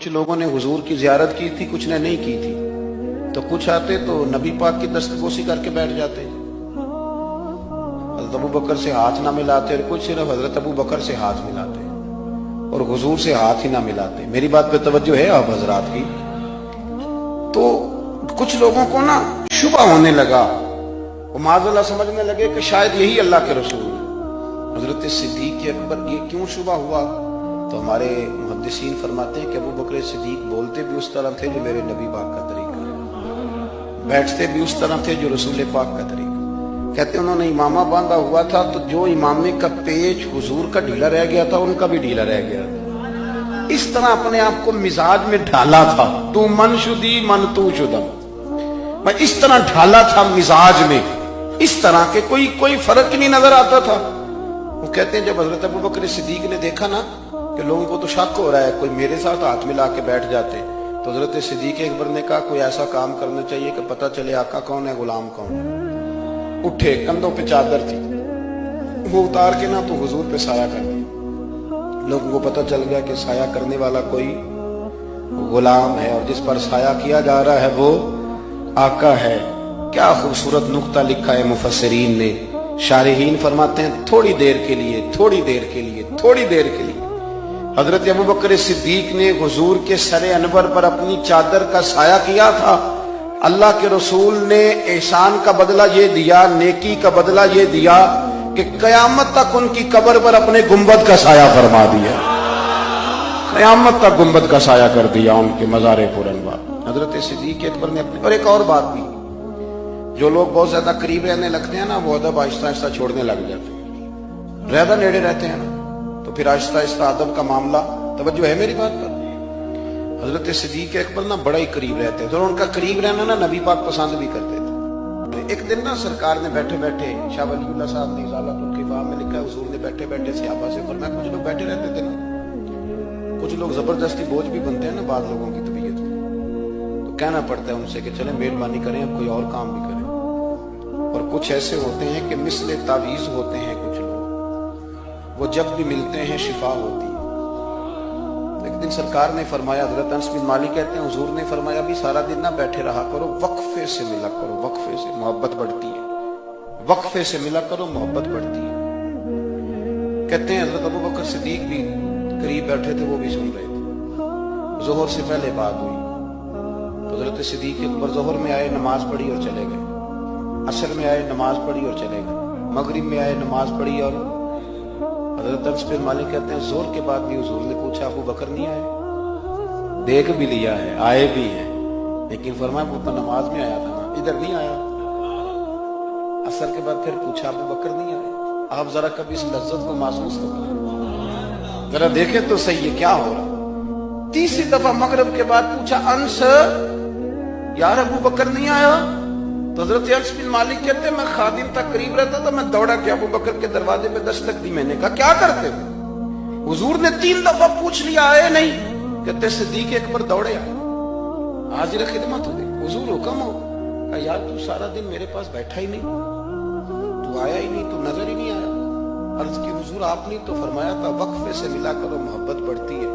کچھ لوگوں نے حضور کی زیارت کی تھی، کچھ نے نہیں کی تھی، تو کچھ آتے تو نبی پاک کی دستبوسی کر کے بیٹھ جاتے، حضرت ابو بکر سے ہاتھ نہ ملاتے، اور کچھ صرف حضرت ابو بکر سے ہاتھ ملاتے اور حضور سے ہاتھ ہی نہ ملاتے۔ میری بات پہ توجہ ہے آپ حضرات کی؟ تو کچھ لوگوں کو نا شبہ ہونے لگا، وہ معاذ اللہ سمجھنے لگے کہ شاید یہی اللہ کے رسول ہیں۔ حضرت صدیق اکبر یہ کیوں شبہ ہوا؟ تو ہمارے محدثین فرماتے ہیں کہ ابو بکر صدیق بولتے بھی اس طرح تھے جو میرے نبی پاک کا طریقہ ہے، بیٹھتے بھی اس طرح تھے جو رسول پاک کا طریقہ۔ کہتے ہیں انہوں نے امامہ باندھا ہوا تھا تو جو امامے کا پیچ حضور کا ڈھیلا رہ گیا تھا ان کا بھی ڈھیلا رہ گیا تھا۔ اس طرح اپنے آپ کو مزاج میں ڈھالا تھا، تو من شدی من تو شدم، میں اس طرح ڈھالا تھا مزاج میں، اس طرح کے کوئی فرق نہیں نظر آتا تھا۔ وہ کہتے ہیں جب حضرت ابو بکر صدیق نے دیکھا نا کہ لوگوں کو تو شک ہو رہا ہے، کوئی میرے ساتھ ہاتھ ملا کے بیٹھ جاتے، تو حضرت صدیق اکبر نے کہا کوئی ایسا کام کرنا چاہیے کہ پتہ چلے آقا کون ہے، غلام کون ہے۔ اٹھے، کندھوں پہ چادر تھی، وہ اتار کے نا تو حضور پہ سایہ کر دیا۔ لوگوں کو پتہ چل گیا کہ سایہ کرنے والا کوئی غلام ہے، اور جس پر سایہ کیا جا رہا ہے وہ آقا ہے۔ کیا خوبصورت نقطہ لکھا ہے مفسرین نے، شارحین فرماتے ہیں تھوڑی دیر کے لیے حضرت ابو بکر صدیق نے حضور کے سر انور پر اپنی چادر کا سایہ کیا تھا۔ اللہ کے رسول نے احسان کا بدلہ یہ دیا، نیکی کا بدلہ یہ دیا کہ قیامت تک ان کی قبر پر اپنے گنبد کا سایہ فرما دیا، قیامت تک گنبد کا سایہ کر دیا ان کے مزار پر انوار۔ حضرت صدیق اکبر نے اپنے، اور ایک اور بات بھی، جو لوگ بہت زیادہ قریب رہنے لگتے ہیں نا وہ ادب آہستہ آہستہ چھوڑنے لگ جاتے ہیں، زیادہ نیڑے رہتے ہیں نا تو پھر آہستہ آہستہ ادب کا معاملہ، توجہ ہے میری بات پر؟ حضرت صدیق اکبر نا بڑا ہی قریب رہتے تھے، اور ان کا قریب رہنا نا نبی پاک پسند بھی کرتے تھے۔ ایک دن نا سرکار نے بیٹھے بیٹھے، شاہ ولی اللہ صاحب نے اضالۃ الکفاح میں لکھا ہے، حضور نے بیٹھے بیٹھے صحابہ سے فرمایا، کچھ لوگ بیٹھے رہتے تھے نا، کچھ لوگ زبردستی بوجھ بھی بنتے ہیں نا بعض لوگوں کی طبیعت میں، تو کہنا پڑتا ہے ان سے کہ چلیں مہربانی کریں اب کوئی اور کام بھی کریں۔ اور کچھ ایسے ہوتے ہیں کہ مثل تعویذ ہوتے ہیں کچھ لوگ، وہ جب بھی ملتے ہیں شفا ہوتی ہے۔ ایک دن سرکار نے فرمایا، حضرت انس بن مالک کہتے ہیں حضور نے فرمایا بھی سارا دن نہ بیٹھے رہا کرو، وقفے سے ملا کرو، وقفے سے محبت بڑھتی ہے، وقفے سے ملا کرو محبت بڑھتی ہے۔ کہتے ہیں حضرت ابو بکر صدیق بھی قریب بیٹھے تھے، وہ بھی سن رہے تھے۔ ظہر سے پہلے بات ہوئی تو حضرت صدیق اکبر ظہر میں آئے، نماز پڑھی اور چلے گئے، عصر میں آئے، نماز پڑھی اور چلے گئے، مغرب میں آئے، نماز پڑھی اور حضرت انس بن مالک کہتے ہیں زور کے بعد بھی حضور نے پوچھا ابو بکر نہیں آئے؟ دیکھ بھی لیا ہے، آئے بھی ہیں، لیکن فرمایا وہ تو نماز میں آیا تھا نا، ادھر نہیں آیا۔ عصر کے بعد پھر پوچھا ابو بکر نہیں آئے؟ آپ ذرا کبھی اس لذت کو محسوس تو کریں، ذرا دیکھیں تو صحیح ہے کیا ہو رہا۔ تیسری دفعہ مغرب کے بعد پوچھا انس یار ابو بکر نہیں آیا؟ تو حضرت انس بن مالک کہتے ہیں میں خادم تک قریب رہتا تھا، میں دوڑا کہ ابو بکر کے دروازے پہ دستک دی، میں نے کہا کیا کرتے تھے؟ حضور نے 3 دفعہ پوچھ لیا، آئے نہیں۔ کہتے صدیق اکبر دوڑے آئے، حاضر خدمت ہو گئی، حضور حکم ہو۔ کہا یار تو سارا دن میرے پاس بیٹھا ہی نہیں، تو آیا ہی نہیں، تو نظر ہی نہیں آیا۔ عرض کی حضور آپ نے تو فرمایا تھا وقفے سے ملا کرو محبت بڑھتی ہے۔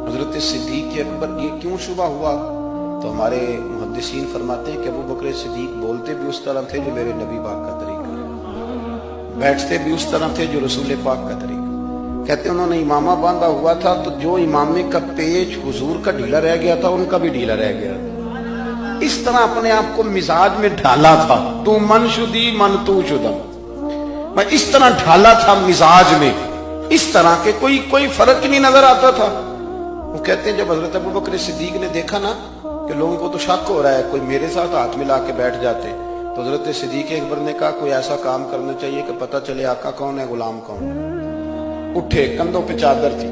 حضرت صدیق اکبر یہ کیوں شبہ ہوا؟ تو ہمارے محدثین فرماتے ہیں کہ ابو بکر صدیق بولتے بھی اس طرح تھے جو میرے نبی پاک کا طریقہ ہے، بیٹھتے بھی اس طرح تھے جو رسول پاک کا طریقہ۔ کہتے ہیں انہوں نے امامہ باندھا ہوا تھا تو جو امامے کا پیچ حضور کا ڈھیلا رہ گیا تھا ان کا بھی ڈھیلا رہ گیا تھا۔ اس طرح اپنے آپ کو مزاج میں ڈھالا تھا، تو من شدی من تو شدم، میں اس طرح ڈھالا تھا مزاج میں، اس طرح کے کوئی فرق نہیں نظر آتا تھا۔ وہ کہتے ہیں جب حضرت ابو بکر صدیق نے دیکھا نا کہ لوگوں کو تو شک ہو رہا ہے، کوئی میرے ساتھ ہاتھ ملا کے بیٹھ جاتے، تو حضرت صدیق اکبر نے کہا کوئی ایسا کام کرنا چاہیے کہ پتہ چلے آقا کون ہے، غلام کون ہے۔ اٹھے، کندھوں پہ چادر تھی،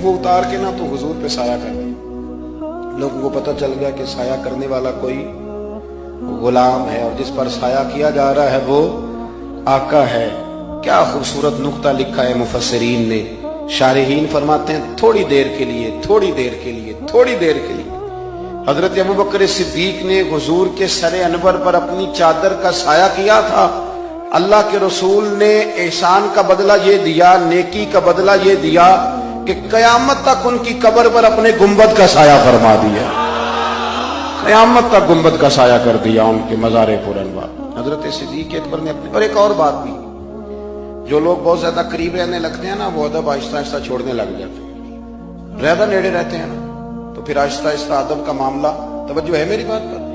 وہ اتار کے نا تو حضور پہ سایہ کر دیا۔ لوگوں کو پتہ چل گیا کہ سایہ کرنے والا کوئی غلام ہے، اور جس پر سایہ کیا جا رہا ہے وہ آقا ہے۔ کیا خوبصورت نقطہ لکھا ہے مفسرین نے، شارحین فرماتے ہیں تھوڑی دیر کے لیے حضرت ابو بکر صدیق نے حضور کے سر انور پر اپنی چادر کا سایہ کیا تھا۔ اللہ کے رسول نے احسان کا بدلہ یہ دیا، نیکی کا بدلہ یہ دیا कि कयामत तक उनकी कब्र पर अपने गुंबद का साया फरमा दिया, कयामत तक गुंबद का साया कर दिया उनके मज़ारे पुरनवा। हजरत सिद्दीक अकबर ने अपने, और एक और बात भी, जो लोग बहुत ज्यादा करीब रहने लगते हैं ना, वो अदब आहिस्ता आहिस्ता छोड़ने लग जाते हैं। ज्यादा नेड़े रहते हैं ना, तो फिर आहिस्ता आहिस्ता अदब का मामला, तवज्जो है मेरी बात पर।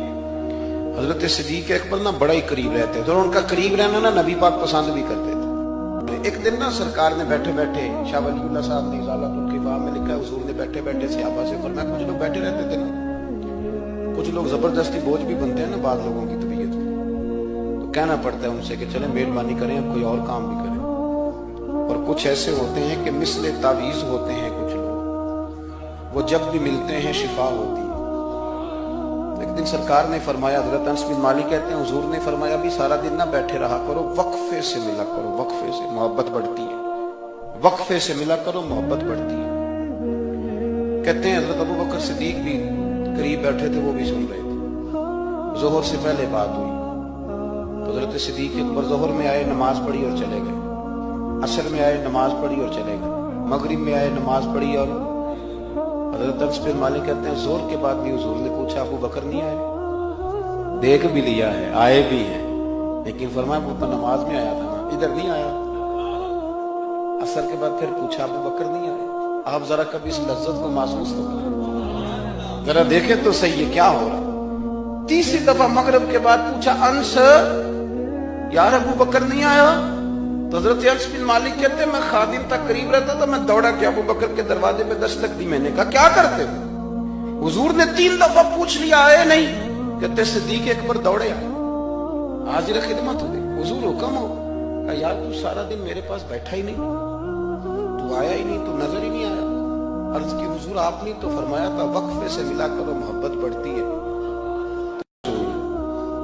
हजरत सिद्दीक अकबर ना बड़ा ही करीब रहते थे, और उनका करीब रहना ना नबी पाक पसंद भी करते थे। एक दिन ना सरकार ने बैठे बैठे, शाह वलीउल्लाह साहब ने इज़ालतुल क़िफ़ा में लिखा है, हुजूर ने बैठे बैठे सहाबा से फरमाया, कुछ लोग बैठे रहते थे ना, कुछ लोग जबरदस्ती बोझ भी बनते हैं ना बाद लोगों की तबीयत में, तो कहना पड़ता है उनसे कि चले मेहरबानी करें, अब कोई और काम भी करें। और कुछ ऐसे होते हैं कि मिसले तावीज़ होते हैं कुछ लोग, वो जब भी मिलते हैं शिफा होती है। एक दिन सरकार ने फरमाया, हज़रत अनस बिन मालिक कहते हैं, हुजूर ने फरमाया भी सारा दिन ना बैठे रहा करो, वक्फे से मिला करो, वक्फे से मोहब्बत बढ़ती है, वक्फे से मिला करो मोहब्बत बढ़ती है। कहते हैं हज़रत अबू बकर सिद्दीक भी करीब बैठे थे, वो भी सुन रहे थे। ज़ोहर से पहले बात हुई तो हज़रत सिद्दीक अकबर ज़ोहर में आए, नमाज पढ़ी और चले गए। असर में आए, नमाज पढ़ी और चले गए। मगरिब में आए, नमाज पढ़ी और हज़रत अनस बिन मालिक कहते हैं जोर के बाद भी हुजूर ने पूछा, अबू बकर नहीं आए? देख भी लिया है, आए भी हैं, लेकिन फरमाया वो तो नमाज में आया था ना, इधर नहीं आया। असर के बाद फिर पूछा, अबू बकर नहीं आए? आप जरा कभी इस लज्जत को महसूस तो करें, जरा देखें तो सही है क्या हो रहा। तीसरी दफा मगरिब के बाद पूछा, अंस यार अबू बकर नहीं आया? तो हजरत अनस बिन मालिक कहते मैं खादिम तक करीब रहता था, मैं दौड़ा के अबू बकर के दरवाजे पे दस्तक दी। मैंने कहा क्या करते हो? हुजूर ने 3 दफा पूछ लिया, आए नहीं। कहते सिद्दीक अकबर दौड़े आए, हाजिर खिदमत हो गई। हुजूर हुक्म हो? कहा यार तू सारा दिन मेरे पास बैठा ही नहीं, तू आया ही नहीं, तू नजर ही नहीं आया। अर्ज की हुजूर आप नहीं तो फरमाया था वक्फे से मिला करो मोहब्बत बढ़ती है।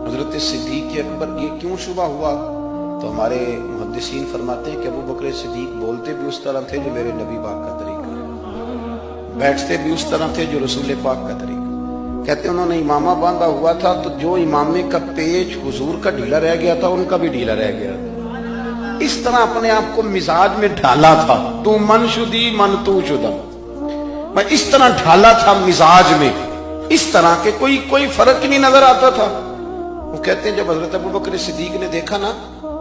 हजरत सिद्दीक अकबर ये क्यों शुबा हुआ? तो हमारे मुहद्दिसीन फरमाते हैं कि अबू बकर सिद्दीक बोलते भी उस तरह थे जो मेरे नबी पाक का तरीका, बैठते भी उस तरह थे जो रसूल पाक का तरीका। कहते उन्होंने इमामा बांधा हुआ था, तो जो इमामे का पेच हुजूर का ढीला रह गया था, उनका भी ढीला रह गया। इस तरह अपने आप को मिजाज में ढाला था। तू मन शुदी मन तू शुदम, मैं इस तरह ढाला था मिजाज में, इस तरह के कोई फर्क ही नहीं नजर आता था। वो कहते हैं जब हजरत अबू बकर सिद्दीक ने देखा ना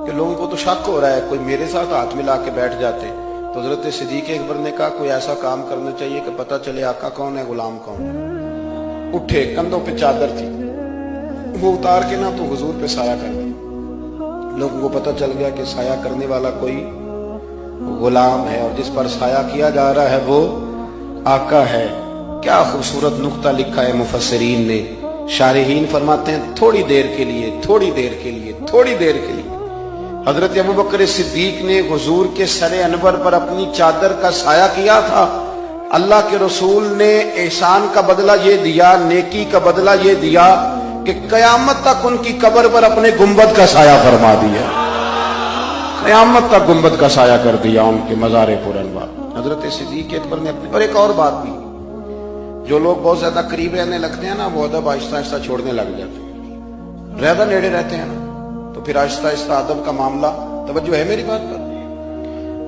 कि लोगों को तो शक हो रहा है, कोई मेरे साथ हाथ मिला के बैठ जाते, तो हजरत सिद्दीक अकबर ने कहा कोई ऐसा काम करना चाहिए कि पता चले आका कौन है, गुलाम कौन है। उठे, कंधों पे चादर थी, वो उतार के ना तो हुजूर पे साया कर दिया। लोगों को पता चल गया कि साया करने वाला कोई गुलाम है, और जिस पर साया किया जा रहा है वो आका है। क्या खूबसूरत नुक्ता लिखा है मुफस्सिरीन ने। शारिहीन फरमाते हैं थोड़ी देर के लिए, थोड़ी देर के लिए, थोड़ी देर के लिए हजरत अबू बकर सिद्दीक ने हुजूर के सरे अनवर पर अपनी चादर का साया किया था। अल्लाह के रसूल ने एहसान का बदला ये दिया, नेकी का बदला ये दिया कि कयामत तक उनकी कब्र पर अपने गुंबद का साया फरमा दिया, कयामत तक गुंबद का साया कर दिया उनके मज़ारे पुरनवा। हजरत सिद्दीक अकबर ने अपने, और एक और बात भी, जो लोग बहुत ज्यादा करीब रहने लगते हैं ना, वो अदब आहिस्ता आहिस्ता छोड़ने लग जाते हैं। ज्यादा नेड़े रहते हैं ना, तो फिर आहिस्ता आहिस्ता अदब का मामला, तवज्जो है मेरी बात पर।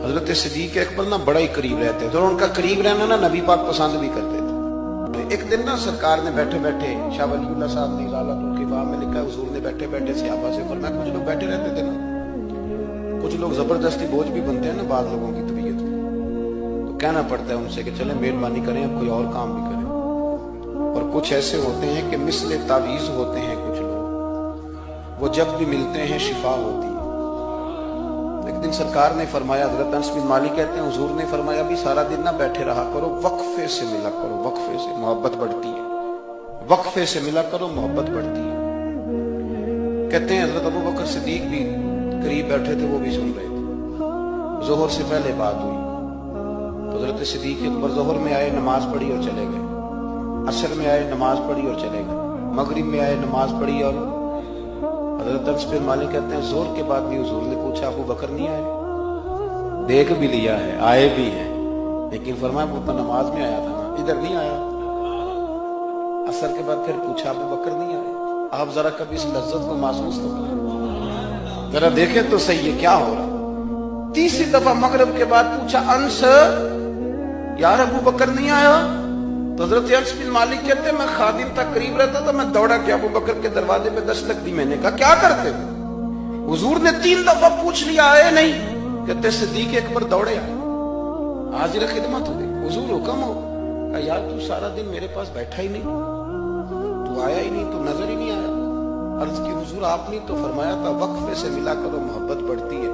हजरत सिद्दीक अकबर ना बड़ा ही करीब रहते थे, और उनका करीब रहना ना नबी पाक पसंद भी करते थे। एक दिन ना सरकार ने बैठे बैठे, शाह वलीउल्लाह साहब ने इज़ालतुल क़िफ़ा में लिखा है, हुजूर ने बैठे बैठे सहाबा से फरमाया, कुछ लोग बैठे रहते थे ना, कुछ लोग जबरदस्ती बोझ भी बनते हैं ना बाद लोगों की तबीयत में, तो कहना पड़ता है उनसे कि चले मेहरबानी करें, अब कोई और काम भी करें। और कुछ ऐसे होते हैं कि मिसले तावीज़ होते हैं कुछ लोग, वो जब भी मिलते हैं शिफा होती है। एक दिन सरकार ने फरमाया, हजरत अनस बिन मालिक कहते हैं हुजूर ने फरमाया भी सारा दिन ना बैठे रहा करो, वक्फे से मिला करो, वक्फे से मोहब्बत बढ़ती है, वक्फे से मिला करो मोहब्बत बढ़ती है। कहते हैं हजरत अबू बकर सिद्दीक भी करीब बैठे थे, वो भी सुन रहे थे। ज़ोहर से पहले बात हुई तो हजरत सिद्दीक अकबर ज़ोहर में आए, नमाज पढ़ी और चले गए। असर में आए, नमाज पढ़ी और चले गए। मगरिब में आए, नमाज पढ़ी और हजरत अनस बिन मालिक कहते हैं जोर के बाद भी हुजूर ने पूछा, अबू बकर नहीं आए? देख भी लिया है, आए भी हैं, लेकिन फरमाया वो तो नमाज में आया था ना, इधर नहीं आया। असर के बाद फिर पूछा, अबू बकर नहीं आए? आप जरा कभी इस लज्जत को महसूस तो करें, जरा देखें तो सही है क्या हो रहा। तीसरी दफा मगरिब के बाद पूछा, अंस यार अबू बकर नहीं आया। तो हजरत अनस बिन मालिक कहते मैं खादिम तक करीब रहता था, मैं दौड़ा के अबू बकर के दरवाजे पे दस्तक दी। मैंने कहा क्या करते? हुजूर ने 3 दफा पूछ लिया, आए नहीं। कहते सिद्दीक अकबर दौड़े आए, हाजिर खिदमत हो गई। हुजूर हुक्म हो। कहा यार तू सारा दिन मेरे पास बैठा ही नहीं, तू आया ही नहीं, तू नजर ही नहीं आया। अर्ज की हुजूर आपने तो फरमाया था वक्फे से मिला करो मोहब्बत बढ़ती है।